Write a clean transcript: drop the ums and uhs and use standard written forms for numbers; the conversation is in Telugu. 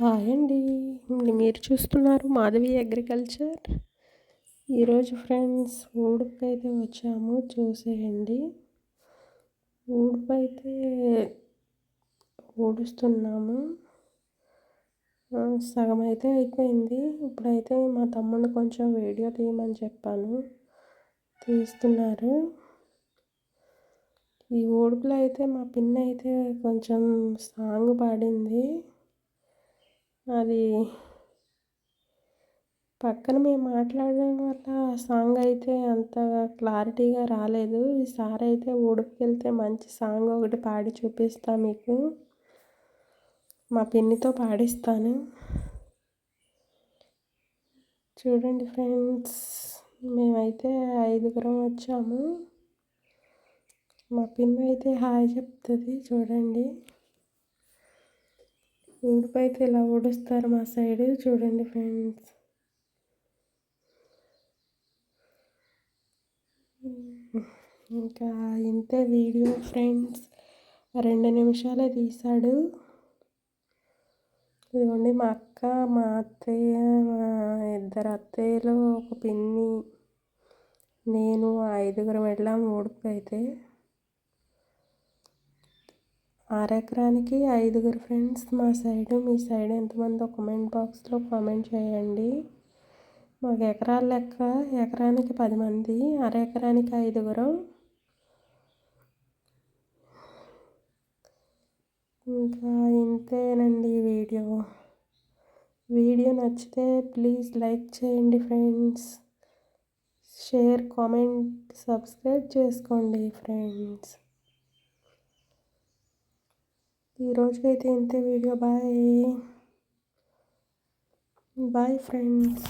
హాయ్ అండి. మీరు చూస్తున్నారు మాధవి అగ్రికల్చర్. ఈరోజు ఫ్రెండ్స్ ఊడుపైతే వచ్చాము, చూసేయండి. ఊడుపైతే ఊడుస్తున్నాము. సగం అయితే అయిపోయింది. ఇప్పుడైతే మా తమ్ముడు కొంచెం వీడియో తీయమని చెప్పాను, తీస్తున్నారు. ఈ ఊడుపులో అయితే మా పిన్ని అయితే కొంచెం సాంగ్ పాడింది. అది పక్కన మేము మాట్లాడడం వల్ల సాంగ్ అయితే అంతగా క్లారిటీగా రాలేదు. ఈసారి అయితే ఊడుపుకి వెళ్తే మంచి సాంగ్ ఒకటి పాడి చూపిస్తా మీకు. మా పిన్నితో పాడిస్తాను. చూడండి ఫ్రెండ్స్, మేమైతే 5గురం వచ్చాము. మా పిన్ని అయితే హాయ్ చెప్తుంది. చూడండి, ఊడుపు అయితే ఇలా ఊడుస్తారు మా సైడు. చూడండి ఫ్రెండ్స్. ఇంకా ఇంతే వీడియో ఫ్రెండ్స్, 2 నిమిషాలే తీశాడు. ఇదిగోండి మా అక్క, మా అత్తయ్య, మా 2 అత్తయ్యలు, ఒక పిన్ని, నేను 5గురం వెళ్ళాము ఊడుపుకైతే. 6 ఎకరానికి 5గురు ఫ్రెండ్స్ మా సైడు. మీ సైడ్ ఎంతమందో కామెంట్ బాక్స్లో కామెంట్ చేయండి. మాకు ఎకరాల లెక్క ఎకరానికి 10 మంది, అర ఎకరానికి 5గురం. ఇంకా ఇంతేనండి వీడియో నచ్చితే ప్లీజ్ లైక్ చేయండి ఫ్రెండ్స్. షేర్, కామెంట్, సబ్స్క్రైబ్ చేసుకోండి ఫ్రెండ్స్. ఈరోజుకైతే ఇంతే వీడియో. Bye friends.